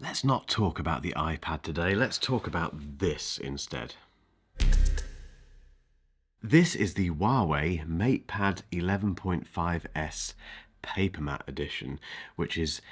Let's not talk about the iPad today, let's talk about this instead. This is the Huawei MatePad 11.5S PaperMatte edition, which is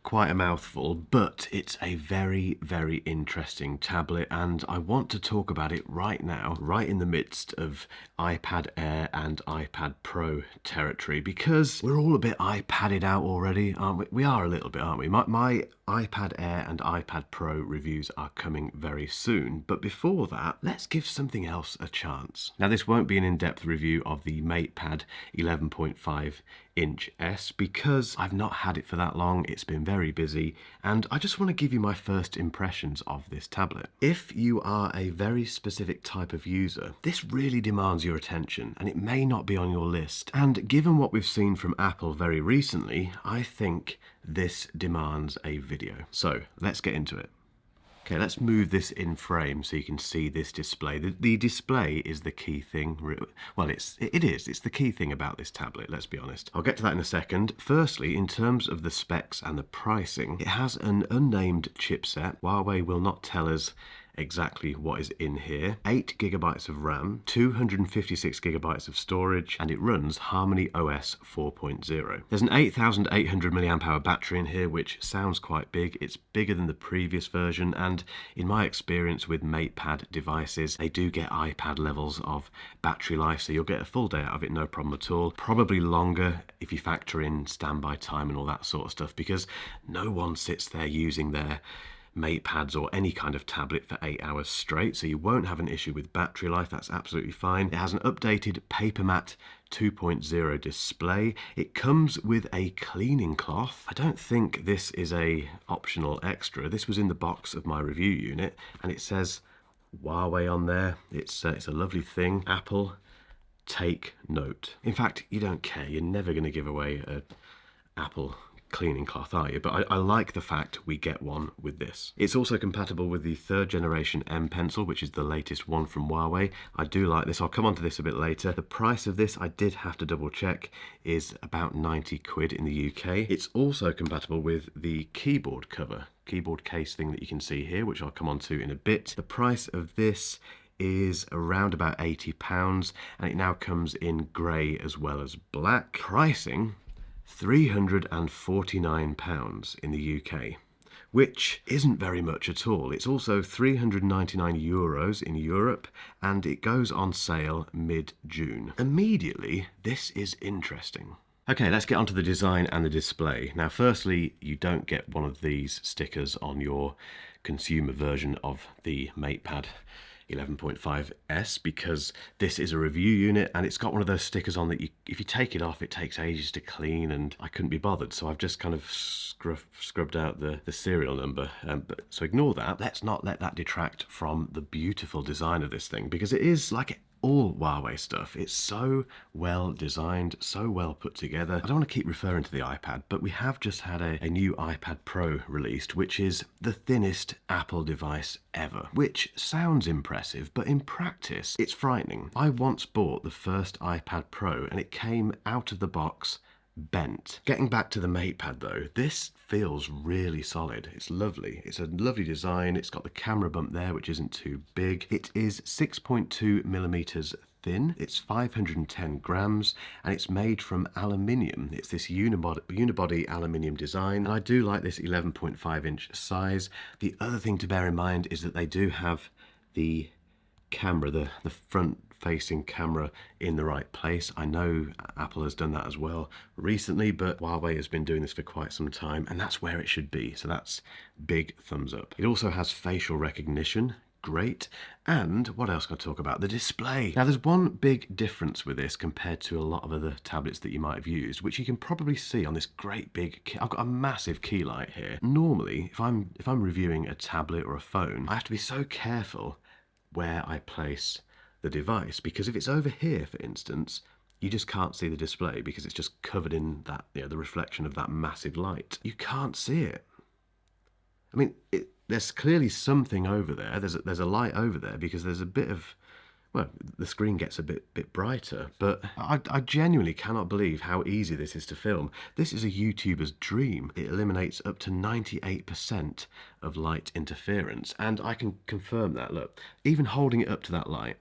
quite a mouthful, but it's a very, very interesting tablet, and I want to talk about it right now, right in the midst of iPad Air and iPad Pro territory, because we're all a bit iPadded out already, aren't we? We are a little bit, aren't we? My iPad Air and iPad Pro reviews are coming very soon, but before that, let's give something else a chance. Now, this won't be an in-depth review of the MatePad 11.5-inch S because I've not had it for that long, it's been very busy, and I just want to give you my first impressions of this tablet. If you are a very specific type of user, this really demands your attention, and it may not be on your list. And given what we've seen from Apple very recently, I think this demands a video. So let's get into it. Okay, let's move this in frame so you can see this display. The display is the key thing. Well, it's the key thing about this tablet, let's be honest. I'll get to that in a second. Firstly, in terms of the specs and the pricing, it has an unnamed chipset. Huawei will not tell us exactly what is in here. 8 GB of RAM, 256 GB of storage, and it runs HarmonyOS 4.0. There's an 8,800 mAh battery in here, which sounds quite big. It's bigger than the previous version, and in my experience with MatePad devices, they do get iPad levels of battery life, so you'll get a full day out of it, no problem at all. Probably longer if you factor in standby time and all that sort of stuff, because no one sits there using their MatePads or any kind of tablet for 8 hours straight, so you won't have an issue with battery life. That's absolutely fine. It has an updated PaperMatte 2.0 display. It comes with a cleaning cloth. I don't think this is a optional extra. This was in the box of my review unit, and it says Huawei on there. It's a lovely thing. Apple, take note. In fact, you don't care. You're never going to give away a Apple cleaning cloth, are you? But I like the fact we get one with this. It's also compatible with the 3rd generation M Pencil, which is the latest one from Huawei. I do like this. I'll come on to this a bit later. The price of this, I did have to double check, is about 90 quid in the UK. It's also compatible with the keyboard case thing that you can see here, which I'll come on to in a bit. The price of this is around about £80, and it now comes in grey as well as black. Pricing, £349 in the UK, which isn't very much at all. It's also €399 in Europe, and it goes on sale mid-June. Immediately, this is interesting. Okay, let's get onto the design and the display. Now, firstly, you don't get one of these stickers on your consumer version of the MatePad 11.5S because this is a review unit, and it's got one of those stickers on that if you take it off, it takes ages to clean, and I couldn't be bothered, so I've just kind of scrubbed out the serial number. So ignore that. Let's not let that detract from the beautiful design of this thing, because it is like all Huawei stuff. It's so well designed, so well put together. I don't want to keep referring to the iPad, but we have just had a new iPad Pro released, which is the thinnest Apple device ever, which sounds impressive, but in practice, it's frightening. I once bought the first iPad Pro, and it came out of the box bent. Getting back to the MatePad though, this feels really solid. It's lovely. It's a lovely design. It's got the camera bump there, which isn't too big. It is 6.2 millimeters thin. It's 510 grams, and it's made from aluminium. It's this unibody aluminium design, and I do like this 11.5-inch size. The other thing to bear in mind is that they do have the camera, the front facing camera in the right place. I know Apple has done that as well recently, but Huawei has been doing this for quite some time, and that's where it should be, so that's big thumbs up. It also has facial recognition, great. And what else can I talk about? The display. Now, there's one big difference with this compared to a lot of other tablets that you might have used, which you can probably see on this great big I've got a massive key light here. Normally, if I'm reviewing a tablet or a phone, I have to be so careful where I place the device, because if it's over here, for instance, you just can't see the display because it's just covered in that, the reflection of that massive light. You can't see it. I mean, there's clearly something over there. There's a light over there because there's a bit of well, the screen gets a bit brighter, but I genuinely cannot believe how easy this is to film. This is a YouTuber's dream. It eliminates up to 98% of light interference, and I can confirm that. Look, even holding it up to that light,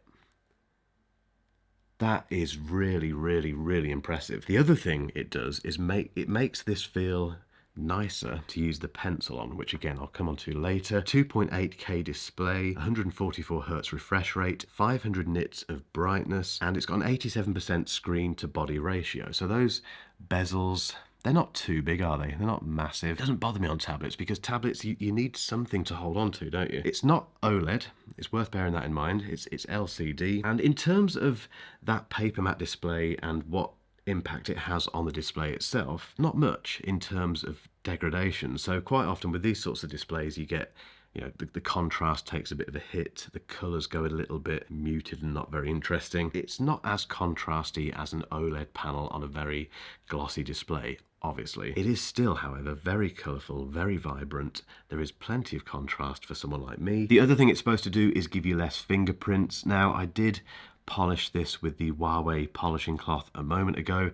that is really, really, really impressive. The other thing it does is it makes this feel nicer to use the pencil on, which again I'll come on to later. 2.8K display, 144 Hz refresh rate, 500 nits of brightness, and it's got an 87% screen to body ratio. So those bezels, they're not too big, are they? They're not massive. It doesn't bother me on tablets, because tablets, you need something to hold on to, don't you? It's not OLED. It's worth bearing that in mind. It's LCD. And in terms of that PaperMatte display and what impact it has on the display itself, not much in terms of degradation. So quite often with these sorts of displays, you get, you know, the contrast takes a bit of a hit, the colours go a little bit muted and not very interesting. It's not as contrasty as an OLED panel on a very glossy display, obviously. It is still, however, very colourful, very vibrant. There is plenty of contrast for someone like me. The other thing it's supposed to do is give you less fingerprints. Now, I did polish this with the Huawei polishing cloth a moment ago,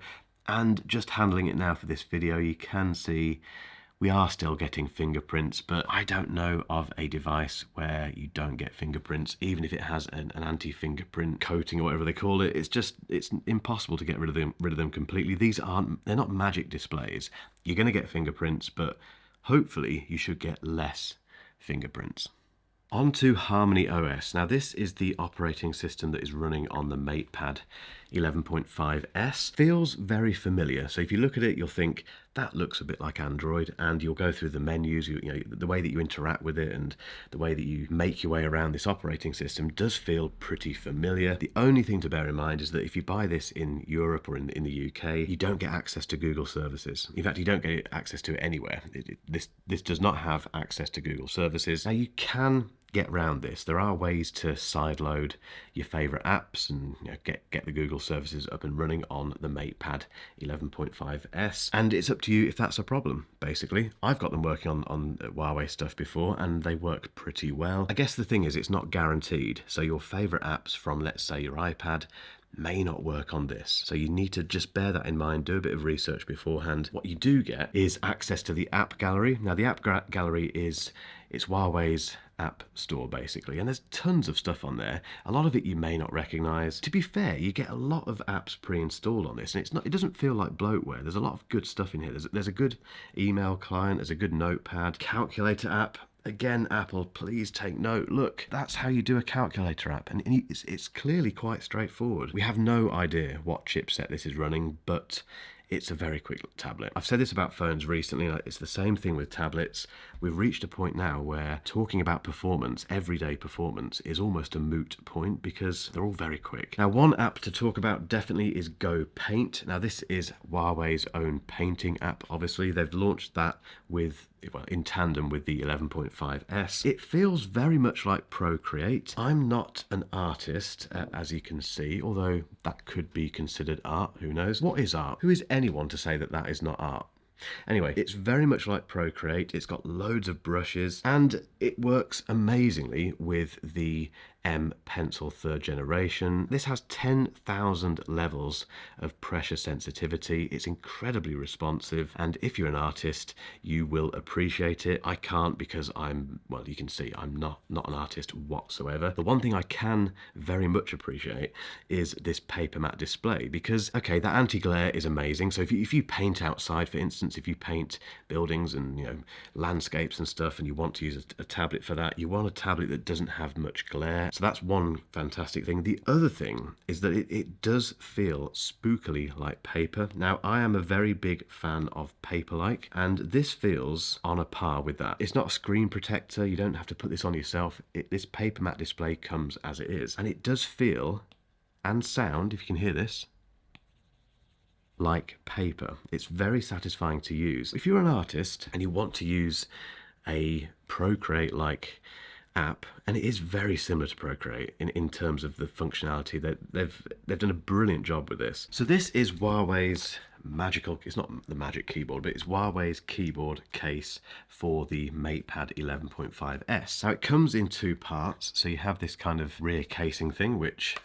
and just handling it now for this video, you can see we are still getting fingerprints, but I don't know of a device where you don't get fingerprints, even if it has an anti-fingerprint coating or whatever they call it. It's impossible to get rid of them completely. They're not magic displays. You're going to get fingerprints, but hopefully you should get less fingerprints. On to HarmonyOS. Now, this is the operating system that is running on the MatePad 11.5S. Feels very familiar. So if you look at it, you'll think that looks a bit like Android, and you'll go through the menus, you know, the way that you interact with it and the way that you make your way around this operating system does feel pretty familiar. The only thing to bear in mind is that if you buy this in Europe or in the UK, you don't get access to Google services. In fact, you don't get access to it anywhere. This does not have access to Google services. Now, you can get around this. There are ways to sideload your favorite apps and, you know, get the Google services up and running on the MatePad 11.5S, and it's up to you if that's a problem. Basically, I've got them working on Huawei stuff before, and they work pretty well. I guess the thing is, it's not guaranteed, so your favorite apps from, let's say, your iPad may not work on this. So you need to just bear that in mind, do a bit of research beforehand. What you do get is access to the app gallery. Now, the app gallery it's Huawei's app store, basically, and there's tons of stuff on there. A lot of it you may not recognize. To be fair, you get a lot of apps pre-installed on this, and it doesn't feel like bloatware. There's a lot of good stuff in here. There's a good email client, there's a good notepad, calculator app. Again, Apple, please take note. Look, that's how you do a calculator app, and it's clearly quite straightforward. We have no idea what chipset this is running, but it's a very quick tablet. I've said this about phones recently, it's the same thing with tablets. We've reached a point now where talking about performance, everyday performance, is almost a moot point because they're all very quick. Now, one app to talk about definitely is Go Paint. Now, this is Huawei's own painting app, obviously. They've launched that in tandem with the 11.5S. It feels very much like Procreate. I'm not an artist, as you can see, although that could be considered art, who knows? What is art? Who is anyone to say that that is not art? Anyway, it's very much like Procreate. It's got loads of brushes, and it works amazingly with the M Pencil 3rd generation. This has 10,000 levels of pressure sensitivity. It's incredibly responsive, and if you're an artist, you will appreciate it. I can't, because well, you can see I'm not an artist whatsoever. The one thing I can very much appreciate is this PaperMatte display, because, okay, that anti-glare is amazing. So if you paint outside, for instance, if you paint buildings and, you know, landscapes and stuff, and you want to use a tablet for that, you want a tablet that doesn't have much glare. So that's one fantastic thing. The other thing is that it does feel spookily like paper. Now, I am a very big fan of paper-like, and this feels on a par with that. It's not a screen protector. You don't have to put this on yourself. This PaperMatte display comes as it is, and it does feel and sound, if you can hear this, like paper. It's very satisfying to use. If you're an artist and you want to use a Procreate-like app, and it is very similar to Procreate in terms of the functionality. They've done a brilliant job with this. So this is Huawei's magical, it's not the magic keyboard, but it's Huawei's keyboard case for the MatePad 11.5S. Now it comes in two parts, so you have this kind of rear casing thing, which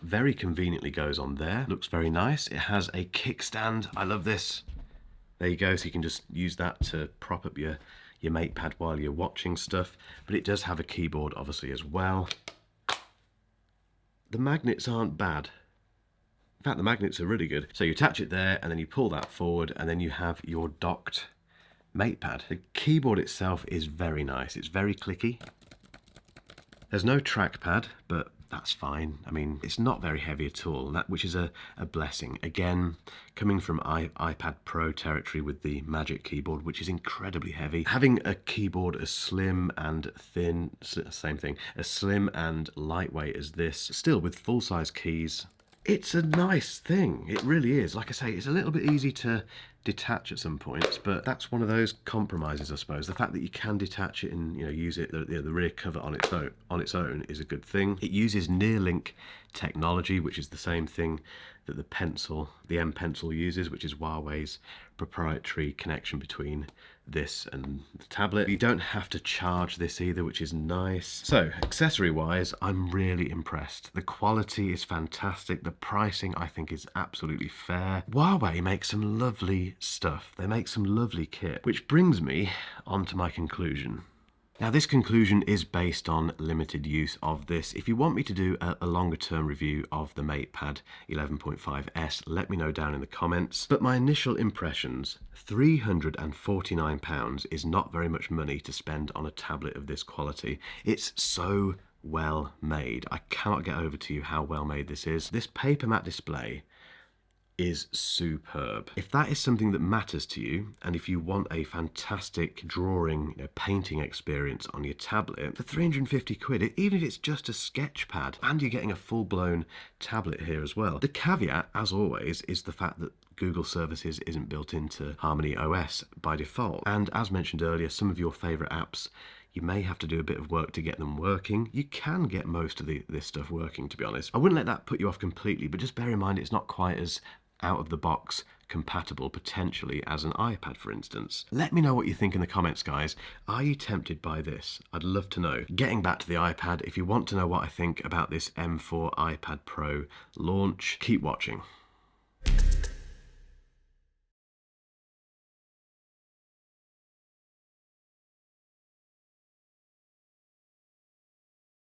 very conveniently goes on there. Looks very nice. It has a kickstand. I love this. There you go, so you can just use that to prop up your MatePad while you're watching stuff, but it does have a keyboard obviously as well. The magnets aren't bad. In fact, the magnets are really good. So you attach it there and then you pull that forward and then you have your docked MatePad. The keyboard itself is very nice. It's very clicky. There's no trackpad, but that's fine. I mean, it's not very heavy at all, which is a blessing. Again, coming from iPad Pro territory with the Magic Keyboard, which is incredibly heavy. Having a keyboard as slim and thin, same thing, as slim and lightweight as this, still with full-size keys, it's a nice thing. It really is. Like I say, it's a little bit easy to detach at some points, but that's one of those compromises, I suppose. The fact that you can detach it and use it, the rear cover on its own is a good thing. It uses near-link technology, which is the same thing that the M Pencil uses, which is Huawei's proprietary connection between this and the tablet. You don't have to charge this either, which is nice. So accessory wise, I'm really impressed. The quality is fantastic. The pricing I think is absolutely fair. Huawei makes some lovely stuff. They make some lovely kit, which brings me on to my conclusion. Now this conclusion is based on limited use of this. If you want me to do a longer term review of the MatePad 11.5S, let me know down in the comments. But my initial impressions, £349 is not very much money to spend on a tablet of this quality. It's so well made. I cannot get over to you how well made this is. This PaperMatte display is superb. If that is something that matters to you, and if you want a fantastic drawing, painting experience on your tablet, for 350 quid, even if it's just a sketch pad, and you're getting a full-blown tablet here as well. The caveat, as always, is the fact that Google Services isn't built into HarmonyOS by default. And as mentioned earlier, some of your favorite apps, you may have to do a bit of work to get them working. You can get most of this stuff working, to be honest. I wouldn't let that put you off completely, but just bear in mind it's not quite as out of the box compatible potentially as an iPad, for instance. Let me know what you think in the comments, guys. Are you tempted by this? I'd love to know. Getting back to the iPad, if you want to know what I think about this M4 iPad Pro launch, keep watching.